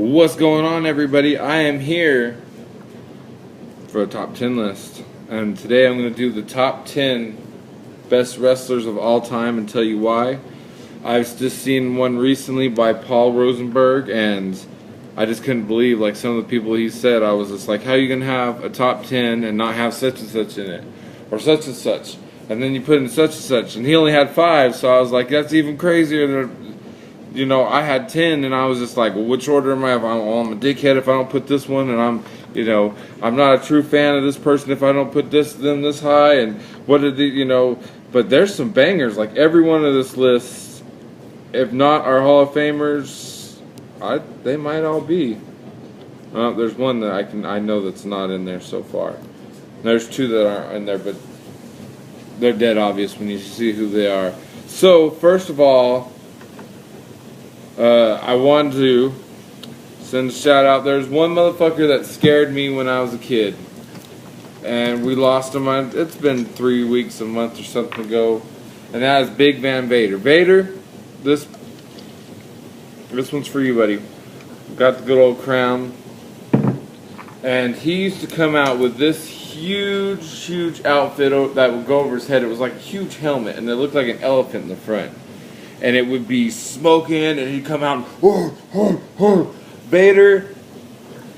What's going on, everybody? I am here for a top 10 list, and today I'm going to do the top 10 best wrestlers of all time and tell you why. I've just seen one recently by Paul Rosenberg, and I just couldn't believe like some of the people he said. I was just like, how are you going to have a top 10 and not have such and such in it, or such and such, and then you put in such and such, and he only had 5, so I was like, that's even crazier than, you know, I had 10, and I was just like, well, which order am I? I'm a dickhead if I don't put this one, and I'm not a true fan of this person if I don't put them this high, and what did but there's some bangers. Like every one of this list, if not our Hall of Famers, they might all be. There's one that I know that's not in there so far. There's 2 that aren't in there, but they're dead obvious when you see who they are. So first of all, I wanted to send a shout out. There's one motherfucker that scared me when I was a kid, and we lost him. It's been 3 weeks, a month or something ago, and that is Big Van Vader. Vader, this one's for you, buddy. Got the good old crown, and he used to come out with this huge outfit that would go over his head. It was like a huge helmet, and it looked like an elephant in the front. And it would be smoking, and he'd come out and, Vader,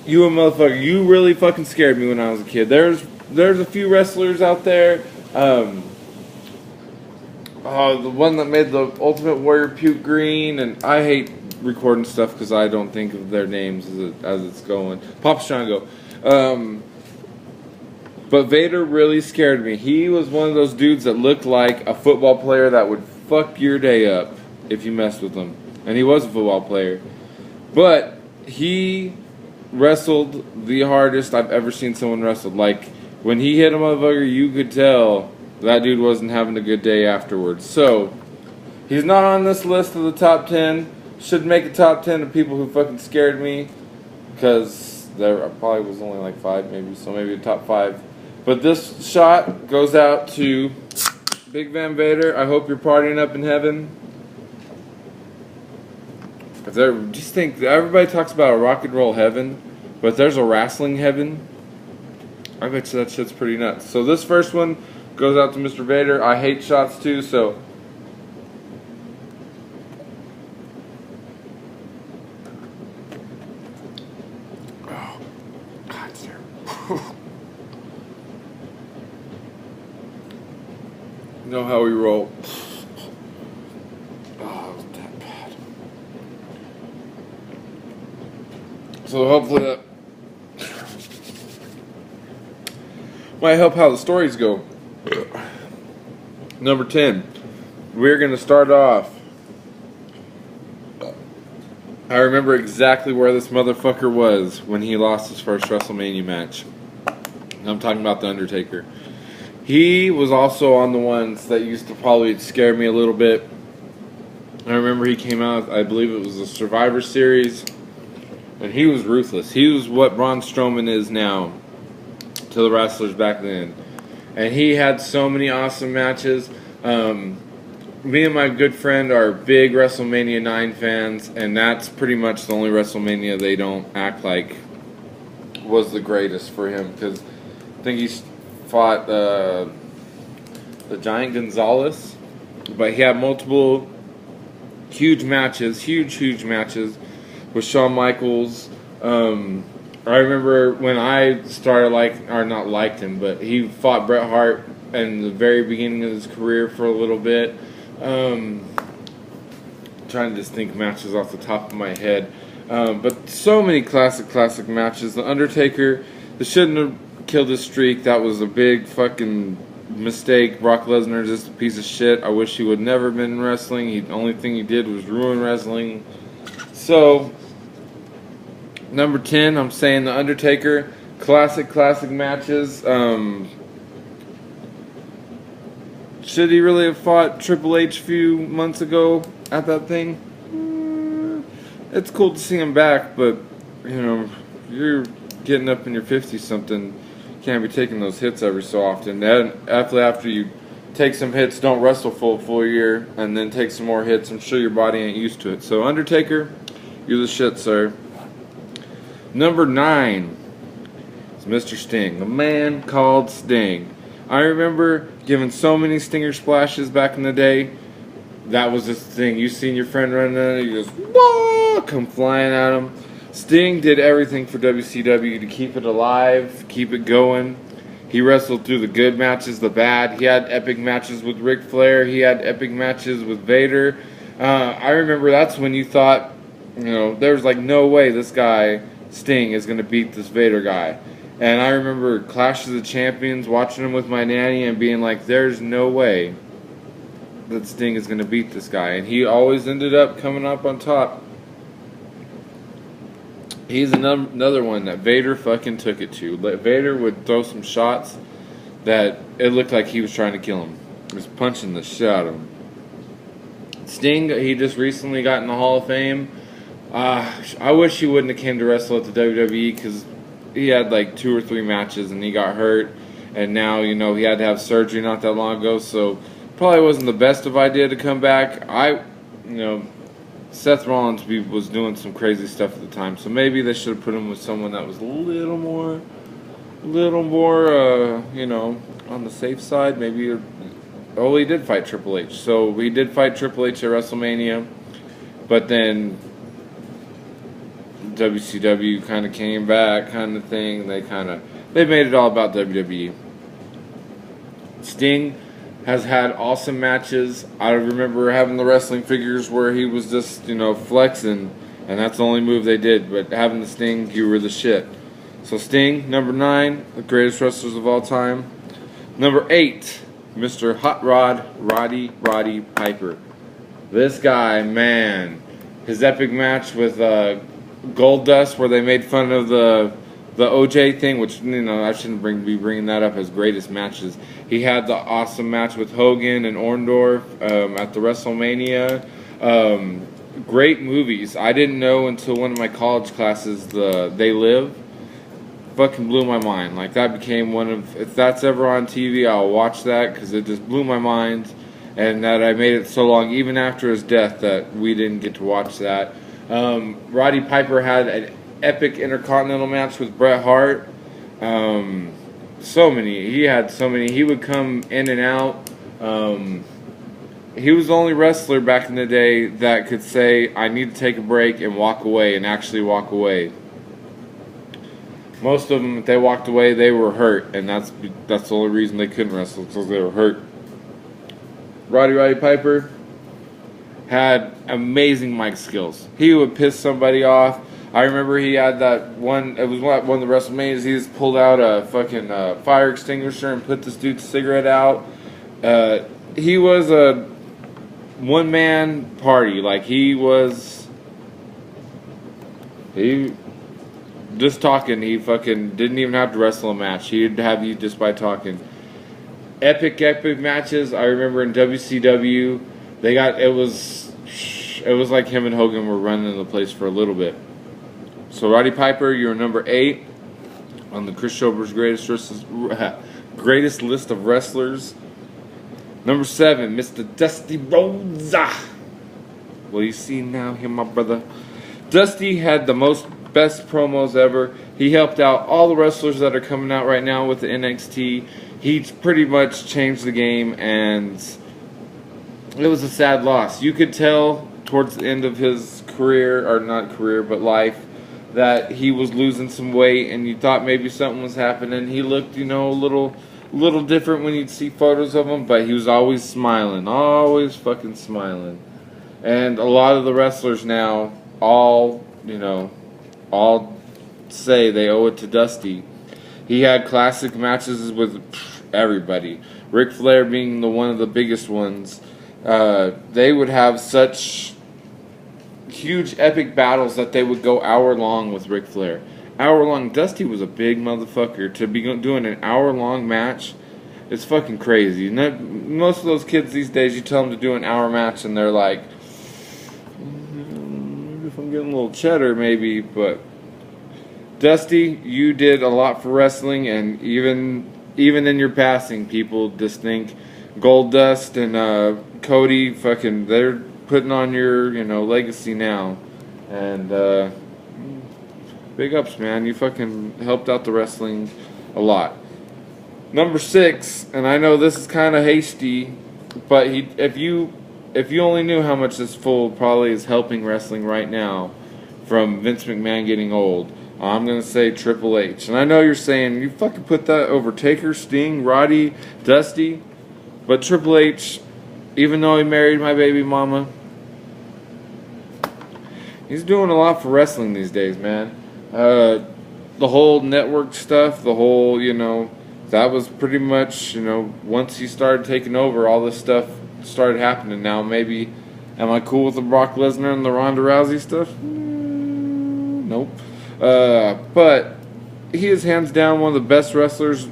you a motherfucker. You really fucking scared me when I was a kid. There's a few wrestlers out there. The one that made the Ultimate Warrior puke green, and I hate recording stuff because I don't think of their names as it's going. Papa Shango. But Vader really scared me. He was one of those dudes that looked like a football player that would fuck your day up if you messed with him. And he was a football player. But he wrestled the hardest I've ever seen someone wrestle. Like, when he hit a motherfucker, you could tell that dude wasn't having a good day afterwards. So, he's not on this list of the top 10. Should make a top 10 of people who fucking scared me. Because there probably was only like 5 maybe. So maybe a top 5. But this shot goes out to Big Van Vader. I hope you're partying up in heaven. Just think, everybody talks about a rock and roll heaven, but there's a wrestling heaven. I bet you that shit's pretty nuts. So this first one goes out to Mr. Vader. I hate shots too, so. Oh, God, it's terrible. You know how we roll. So hopefully that might help how the stories go. Number 10. We're going to start off. I remember exactly where this motherfucker was when he lost his first WrestleMania match. I'm talking about The Undertaker. He was also on the ones that used to probably scare me a little bit. I remember he came out, I believe it was the Survivor Series. And he was ruthless. He was what Braun Strowman is now to the wrestlers back then. And he had so many awesome matches. Me and my good friend are big WrestleMania 9 fans, and that's pretty much the only WrestleMania they don't act like was the greatest for him. Because I think he fought the Giant Gonzalez. But he had multiple huge matches with Shawn Michaels. I remember when I started not liked him, but he fought Bret Hart in the very beginning of his career for a little bit. Trying to just think matches off the top of my head. But so many classic matches. The Undertaker, they shouldn't have killed his streak. That was a big fucking mistake. Brock Lesnar is just a piece of shit. I wish he would never have been in wrestling. The only thing he did was ruin wrestling. So, number 10, I'm saying The Undertaker. Classic matches. Should he really have fought Triple H a few months ago at that thing? It's cool to see him back, but, you're getting up in your 50s something. You can't be taking those hits every so often. Then after you take some hits, don't wrestle full year, and then take some more hits. I'm sure your body ain't used to it. So, Undertaker, you're the shit, sir. Number 9 is Mr. Sting, a man called Sting. I remember giving so many stinger splashes back in the day. That was this thing. You seen your friend running in, you just whoa, come flying at him. Sting did everything for WCW to keep it alive, keep it going. He wrestled through the good matches, the bad. He had epic matches with Ric Flair. He had epic matches with Vader. I remember that's when you thought, there was like no way this guy, Sting, is going to beat this Vader guy. And I remember Clash of the Champions, watching him with my nanny and being like, there's no way that Sting is going to beat this guy. And he always ended up coming up on top. He's another one that Vader fucking took it to. Vader would throw some shots that it looked like he was trying to kill him. He was punching the shit out of him. Sting, he just recently got in the Hall of Fame. I wish he wouldn't have came to wrestle at the WWE because he had like 2 or 3 matches and he got hurt. And now, he had to have surgery not that long ago. So probably wasn't the best of idea to come back. Seth Rollins was doing some crazy stuff at the time, so maybe they should have put him with someone that was a little more, on the safe side. Maybe, he did fight Triple H. So he did fight Triple H at WrestleMania, but then WCW kind of came back, kind of thing. They made it all about WWE. Sting has had awesome matches. I remember having the wrestling figures where he was just, flexing, and that's the only move they did. But having the Sting, you were the shit. So Sting, number 9, the greatest wrestlers of all time. Number 8, Mr. Hot Rod, Roddy Piper. This guy, man, his epic match with Goldust, where they made fun of the OJ thing, which I shouldn't be bringing that up as greatest matches. He had the awesome match with Hogan and Orndorff at the WrestleMania. Great movies. I didn't know until one of my college classes, They Live. Fucking blew my mind. Like, that became one of, if that's ever on TV, I'll watch that because it just blew my mind. And that I made it so long, even after his death, that we didn't get to watch that. Roddy Piper had an epic Intercontinental match with Bret Hart. He had so many. He would come in and out. He was the only wrestler back in the day that could say, I need to take a break and walk away, and actually walk away. Most of them, if they walked away, they were hurt, and that's the only reason they couldn't wrestle, because they were hurt. Roddy Piper had amazing mic skills. He would piss somebody off. I remember he had that one, it was one of the WrestleManias, he just pulled out a fucking fire extinguisher and put this dude's cigarette out. He was a one-man party. Like, he just talking, he fucking didn't even have to wrestle a match. He'd have you just by talking. Epic matches. I remember in WCW, it was like him and Hogan were running the place for a little bit. So Roddy Piper, you're number 8 on the Chris Shober's greatest list of wrestlers. Number 7, Mr. Dusty Rhodes. Well, you see now here, my brother. Dusty had the best promos ever. He helped out all the wrestlers that are coming out right now with the NXT. He's pretty much changed the game, and it was a sad loss. You could tell towards the end of his career, or not career, but life, that he was losing some weight, and you thought maybe something was happening. He looked, a little different when you'd see photos of him, but he was always smiling, always fucking smiling. And a lot of the wrestlers now, all say they owe it to Dusty. He had classic matches with everybody. Ric Flair being one of the biggest ones. They would have such huge epic battles that they would go hour long with Ric Flair. Hour long. Dusty was a big motherfucker. To be doing an hour long match, it's fucking crazy. Most of those kids these days, you tell them to do an hour match and they're like, if I'm getting a little cheddar maybe, but Dusty, you did a lot for wrestling, and even in your passing, people just think Goldust and Cody, fucking, they're putting on your, legacy now. And Big ups, man. You fucking helped out the wrestling a lot. Number 6, and I know this is kind of hasty, but if you only knew how much this fool probably is helping wrestling right now from Vince McMahon getting old, I'm going to say Triple H. And I know you're saying, you fucking put that over Taker, Sting, Roddy, Dusty, but Triple H, even though he married my baby mama, he's doing a lot for wrestling these days, man. The whole network stuff, the whole, that was pretty much, once he started taking over, all this stuff started happening. Now, maybe, am I cool with the Brock Lesnar and the Ronda Rousey stuff? Nope. But he is hands down one of the best wrestlers.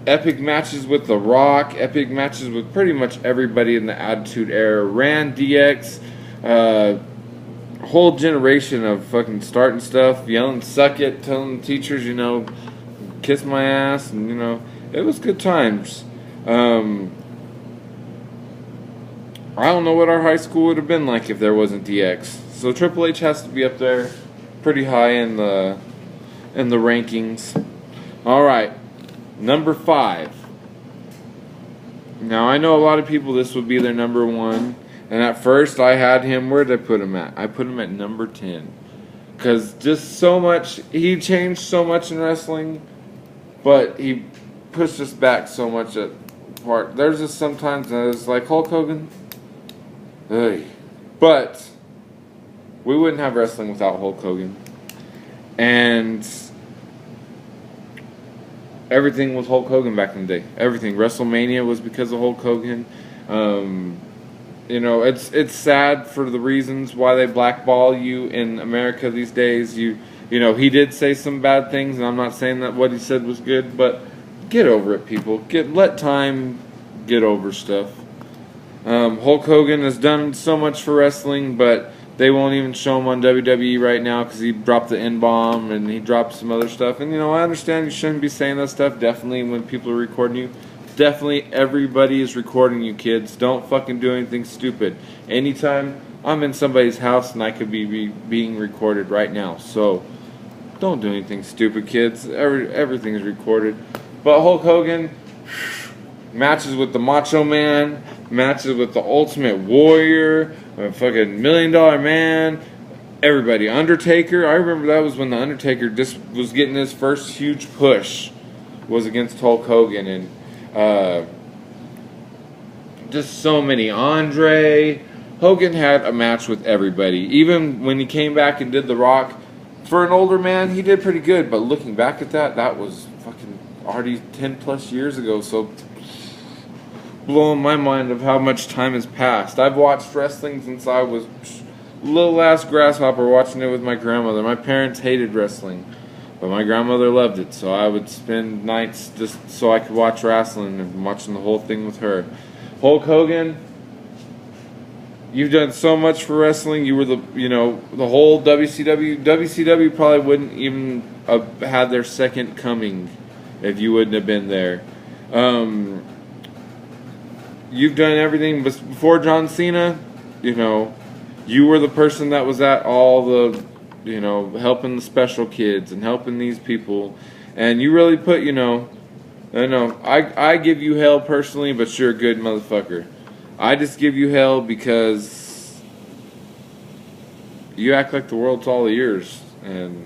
Epic matches with The Rock, epic matches with pretty much everybody in the Attitude Era. Ran DX, whole generation of fucking starting stuff, yelling "suck it," telling the teachers, kiss my ass, and it was good times. I don't know what our high school would have been like if there wasn't DX. So Triple H has to be up there, pretty high in the rankings. All right, number 5. Now I know a lot of people this would be their number 1. And at first, I had him, where did I put him at? I put him at number 10. Because just so much, he changed so much in wrestling, but he pushed us back so much at part. There's just sometimes that it's like Hulk Hogan. Ugh. But we wouldn't have wrestling without Hulk Hogan. And everything was Hulk Hogan back in the day. Everything. WrestleMania was because of Hulk Hogan. It's sad for the reasons why they blackball you in America these days. He did say some bad things, and I'm not saying that what he said was good, but get over it, people. Let time get over stuff. Hulk Hogan has done so much for wrestling, but they won't even show him on WWE right now because he dropped the N-bomb and he dropped some other stuff. And I understand you shouldn't be saying that stuff. Definitely when people are recording you. Definitely everybody is recording you, kids. Don't fucking do anything stupid. Anytime I'm in somebody's house and I could be being recorded right now. So don't do anything stupid, kids. Everything's recorded. But Hulk Hogan, matches with the Macho Man, matches with the Ultimate Warrior, a fucking $1 Million Man, everybody. Undertaker, I remember that was when the Undertaker just was getting his first huge push, was against Hulk Hogan. And just so many. Andre Hogan had a match with everybody. Even when he came back and did The Rock, for an older man, he did pretty good. But looking back at that was fucking already 10 plus years ago. So blowing my mind of how much time has passed. I've watched wrestling since I was little ass grasshopper, watching it with my grandmother. My parents hated wrestling, but my grandmother loved it, so I would spend nights just so I could watch wrestling and watching the whole thing with her. Hulk Hogan, you've done so much for wrestling. You were the whole WCW. WCW probably wouldn't even have had their second coming if you wouldn't have been there. You've done everything before John Cena. You were the person that was at all the, helping the special kids and helping these people. And you really put, I give you hell personally, but you're a good motherfucker. I just give you hell because you act like the world's all yours. And,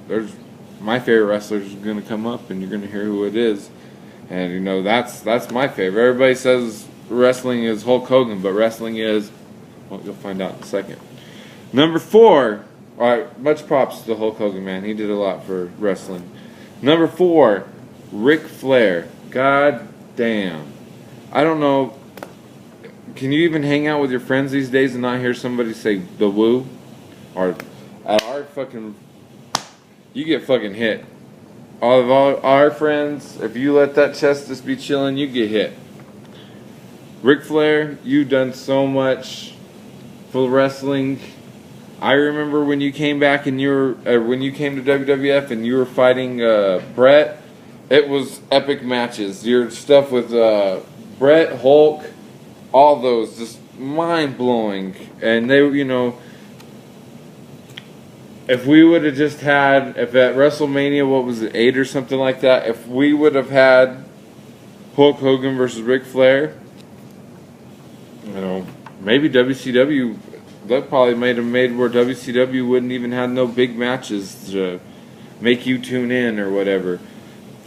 there's my favorite wrestler is going to come up and you're going to hear who it is. And, that's my favorite. Everybody says wrestling is Hulk Hogan, but wrestling is, well, you'll find out in a second. Number 4. All right, much props to Hulk Hogan, man. He did a lot for wrestling. Number 4, Ric Flair. God damn. I don't know. Can you even hang out with your friends these days and not hear somebody say the woo? Or at our fucking, you get fucking hit. All of our friends, if you let that chest just be chilling, you get hit. Ric Flair, you've done so much for wrestling. I remember when you came back and when you came to WWF and you were fighting Brett. It was epic matches. Your stuff with Brett, Hulk, all those, just mind blowing. And they, if we would have just had, if at WrestleMania, what was it, 8 or something like that, if we would have had Hulk Hogan versus Ric Flair, maybe WCW, that probably might have made where WCW wouldn't even have no big matches to make you tune in or whatever.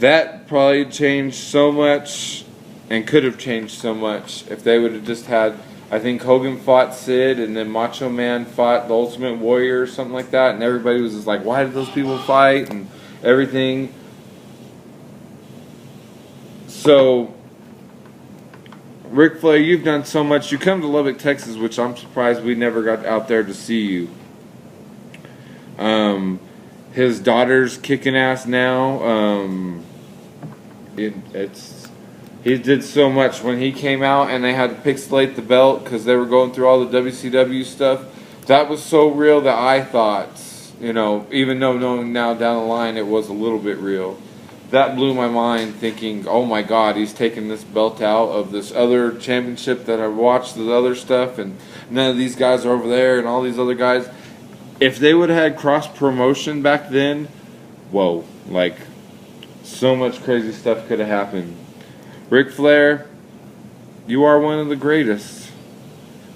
That probably changed so much and could have changed so much if they would have just had, I think Hogan fought Sid and then Macho Man fought the Ultimate Warrior or something like that, and everybody was just like, why did those people fight and everything. So Ric Flair, you've done so much. You come to Lubbock, Texas, which I'm surprised we never got out there to see you. His daughter's kicking ass now. He did so much when he came out and they had to pixelate the belt because they were going through all the WCW stuff. That was so real that I thought, even though knowing now down the line it was a little bit real, that blew my mind thinking, oh my God, he's taking this belt out of this other championship that I watched the other stuff and none of these guys are over there and all these other guys. If they would have had cross-promotion back then, whoa, so much crazy stuff could have happened. Ric Flair, you are one of the greatest.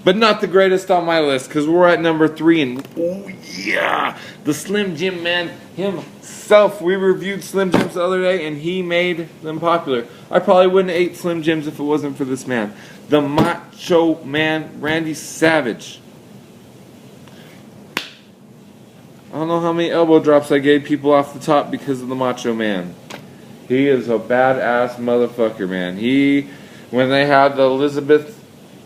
But not the greatest on my list, because we're at number 3, and oh yeah, the Slim Jim man himself. We reviewed Slim Jims the other day, and he made them popular. I probably wouldn't have ate Slim Jims if it wasn't for this man. The Macho Man, Randy Savage. I don't know how many elbow drops I gave people off the top because of the Macho Man. He is a badass motherfucker, man. When they had the Elizabeth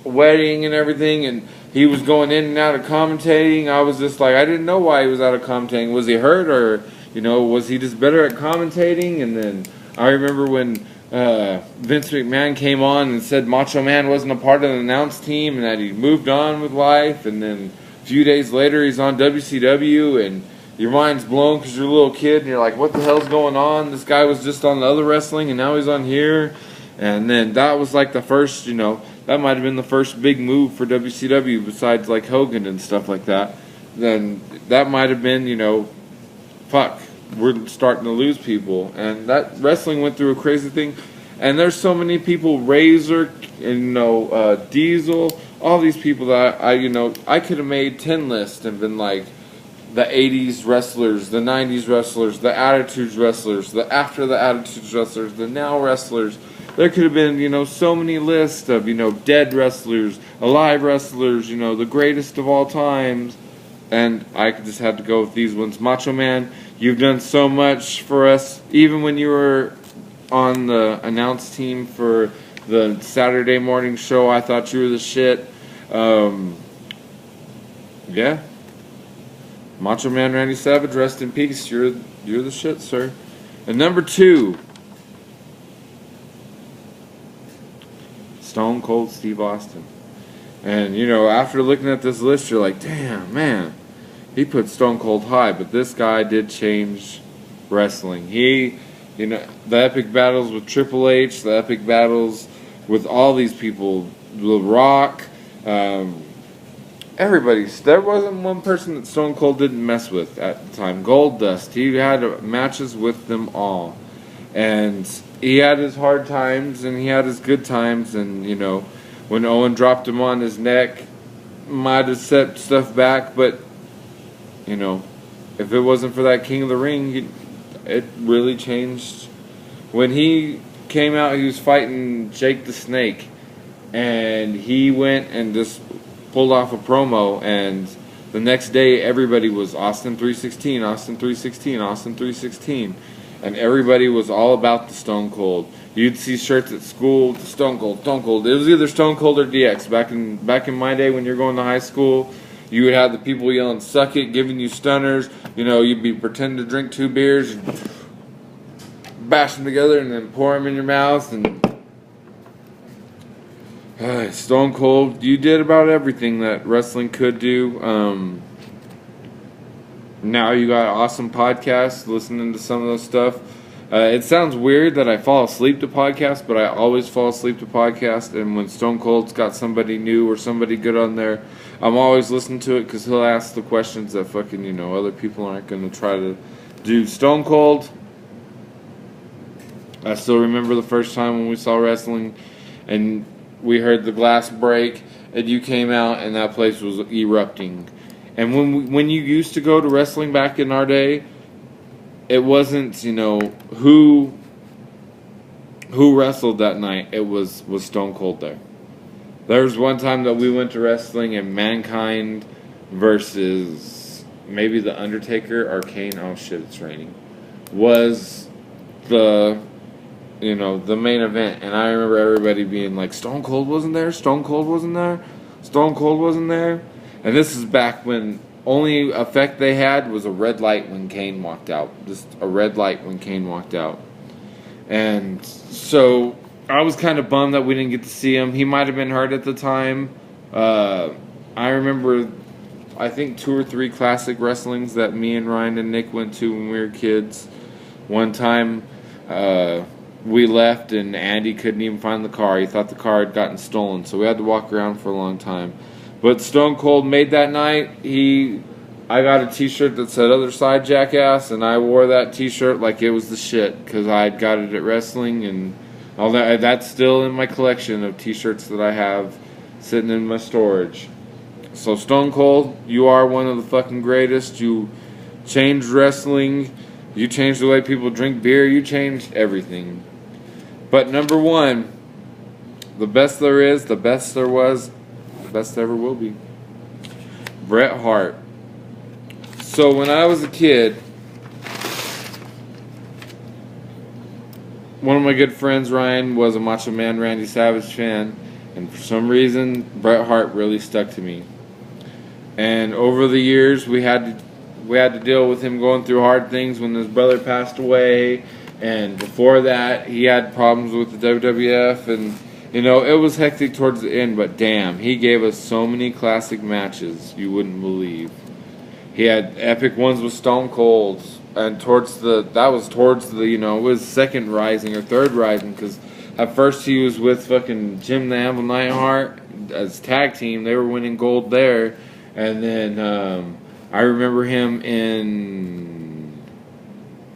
wedding and everything, and he was going in and out of commentating, I was just like, I didn't know why he was out of commentating. Was he hurt, or, was he just better at commentating? And then I remember when Vince McMahon came on and said Macho Man wasn't a part of the announce team and that he moved on with life, and then a few days later he's on WCW, and your mind's blown because you're a little kid and you're like, what the hell's going on? This guy was just on the other wrestling and now he's on here. And then that was the first, that might have been the first big move for WCW besides Hogan and stuff like that. Then that might have been, fuck, we're starting to lose people. And that wrestling went through a crazy thing. And there's so many people, Razor, and, Diesel, all these people that I could have made 10 lists and been like, the 80s wrestlers, the 90s wrestlers, the Attitudes wrestlers, the after the Attitudes wrestlers, the now wrestlers. There could have been, so many lists of, dead wrestlers, alive wrestlers, the greatest of all times. And I just had to go with these ones. Macho Man, you've done so much for us. Even when you were on the announce team for the Saturday morning show, I thought you were the shit. Yeah. Macho Man Randy Savage, rest in peace. You're the shit, sir. And number 2, Stone Cold Steve Austin. And after looking at this list, you're like, damn, man, he put Stone Cold high, but this guy did change wrestling. He, the epic battles with Triple H, the epic battles with all these people, The Rock, there wasn't one person that Stone Cold didn't mess with at the time. Goldust, he had matches with them all. And he had his hard times and he had his good times. And, when Owen dropped him on his neck, might have set stuff back. But, if it wasn't for that King of the Ring, it really changed. When he came out, he was fighting Jake the Snake. And he went and just pulled off a promo, and the next day everybody was Austin 316, Austin 316, Austin 316, and everybody was all about the Stone Cold. You'd see shirts at school, Stone Cold, Stone Cold. It was either Stone Cold or DX. Back in my day when you're going to high school, you would have the people yelling "suck it," giving you stunners. You'd be pretending to drink 2 beers, and bash them together, and then pour them in your mouth, and Stone Cold, you did about everything that wrestling could do. Now you got awesome podcasts, listening to some of those stuff. It sounds weird that I fall asleep to podcasts, but I always fall asleep to podcasts. And when Stone Cold's got somebody new or somebody good on there, I'm always listening to it because he'll ask the questions that fucking, other people aren't going to try to do. Stone Cold, I still remember the first time when we saw wrestling and we heard the glass break and you came out and that place was erupting. And when you used to go to wrestling back in our day, it wasn't, who wrestled that night. It was Stone Cold there. There was one time that we went to wrestling and Mankind versus maybe The Undertaker or Kane. Oh shit, it's raining. Was the main event, and I remember everybody being like, Stone Cold wasn't there, Stone Cold wasn't there, Stone Cold wasn't there. And this is back when only effect they had was a red light when Kane walked out. Just a red light when Kane walked out. And so I was kind of bummed that we didn't get to see him. He might have been hurt at the time. I remember, I think 2 or 3 classic wrestlings that me and Ryan and Nick went to when we were kids. One time, we left and Andy couldn't even find the car. He thought the car had gotten stolen, so we had to walk around for a long time. But Stone Cold made that night. I got a t-shirt that said "Other Side Jackass," and I wore that t-shirt like it was the shit because I had got it at wrestling, and all that. That's still in my collection of t-shirts that I have sitting in my storage. So Stone Cold, you are one of the fucking greatest. You changed wrestling. You changed the way people drink beer. You changed everything. But number 1, the best there is, the best there was, the best there ever will be, Bret Hart. So when I was a kid, one of my good friends, Ryan, was a Macho Man Randy Savage fan, and for some reason, Bret Hart really stuck to me. And over the years, we had to deal with him going through hard things when his brother passed away, and before that, he had problems with the WWF, and it was hectic towards the end, but damn, he gave us so many classic matches you wouldn't believe. He had epic ones with Stone Cold, and it was second rising or third rising, because at first he was with fucking Jim the Anvil Neidhart as tag team. They were winning gold there, and then I remember him in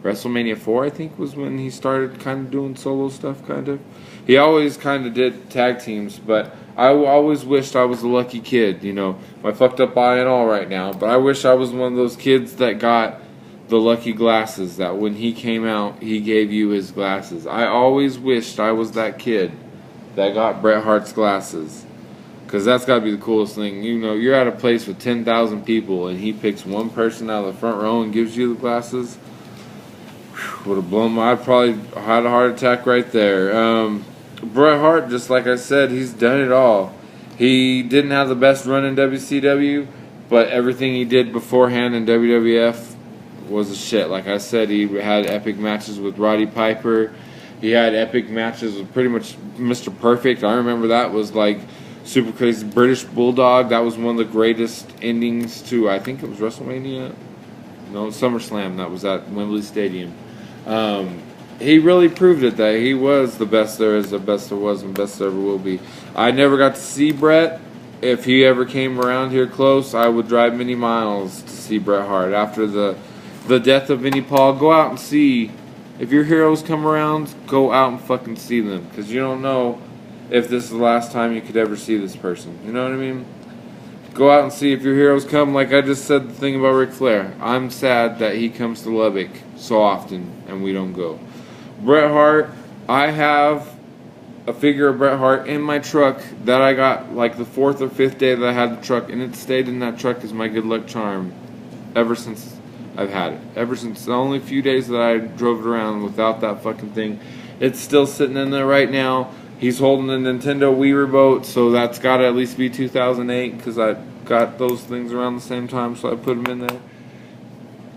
WrestleMania 4, I think, was when he started kind of doing solo stuff, kind of. He always kind of did tag teams, but I always wished I was a lucky kid, my fucked up eye and all right now, but I wish I was one of those kids that got the lucky glasses, that when he came out, he gave you his glasses. I always wished I was that kid that got Bret Hart's glasses, because that's got to be the coolest thing. You're at a place with 10,000 people, and he picks one person out of the front row and gives you the glasses. Would have blown my... I'd probably had a heart attack right there. Bret Hart, just like I said, he's done it all. He didn't have the best run in WCW, but everything he did beforehand in WWF was a shit. Like I said, he had epic matches with Roddy Piper. He had epic matches with pretty much Mr. Perfect. I remember that was like super crazy. British Bulldog, that was one of the greatest endings to, I think it was WrestleMania? No, SummerSlam. That was at Wembley Stadium. He really proved it that he was the best there is, the best there was, and best there ever will be. I never got to see Bret. If he ever came around here close, I would drive many miles to see Bret Hart. After the death of Vinnie Paul, go out and see. If your heroes come around, go out and fucking see them. Because you don't know if this is the last time you could ever see this person. You know what I mean? Go out and see if your heroes come. Like I just said the thing about Ric Flair. I'm sad that he comes to Lubbock so often and we don't go. Bret Hart, I have a figure of Bret Hart in my truck that I got like the 4th or 5th day that I had the truck, and it stayed in that truck as my good luck charm ever since I've had it. Ever since the only few days that I drove it around without that fucking thing. It's still sitting in there right now. He's holding a Nintendo Wii remote, so that's got to at least be 2008 because I got those things around the same time, so I put them in there.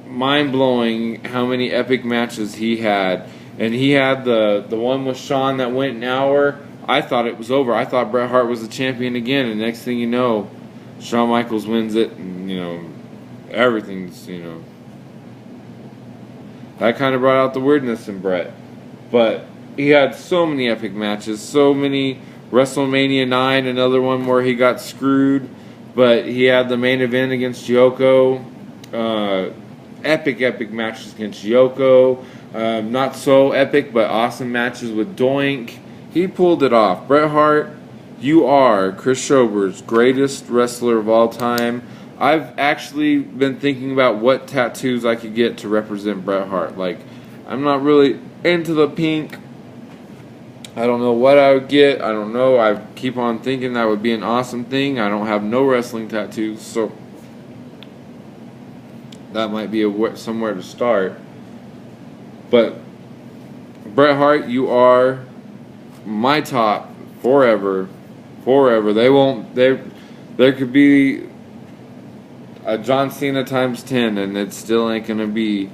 Mind-blowing how many epic matches he had. And he had the one with Shawn that went an hour. I thought it was over. I thought Bret Hart was the champion again. And next thing you know, Shawn Michaels wins it. And, everything's, that kind of brought out the weirdness in Bret. But he had so many epic matches. So many. WrestleMania 9, another one where he got screwed But he had the main event against Yoko. Epic matches against Yoko. Not so epic, but awesome matches with Doink. He pulled it off. Bret Hart, you are Chris Shober's greatest wrestler of all time. I've actually been thinking about what tattoos I could get to represent Bret Hart. Like, I'm not really into the pink. I don't know what I would get. I don't know. I keep on thinking that would be an awesome thing. I don't have no wrestling tattoos, so that might be somewhere to start. But Bret Hart, you are my top forever. They won't. There could be a John Cena times 10, and it still ain't gonna be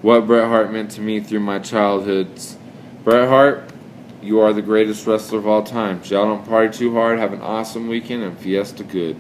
what Bret Hart meant to me through my childhoods. Bret Hart, you are the greatest wrestler of all time. Y'all don't party too hard. Have an awesome weekend and Fiesta good.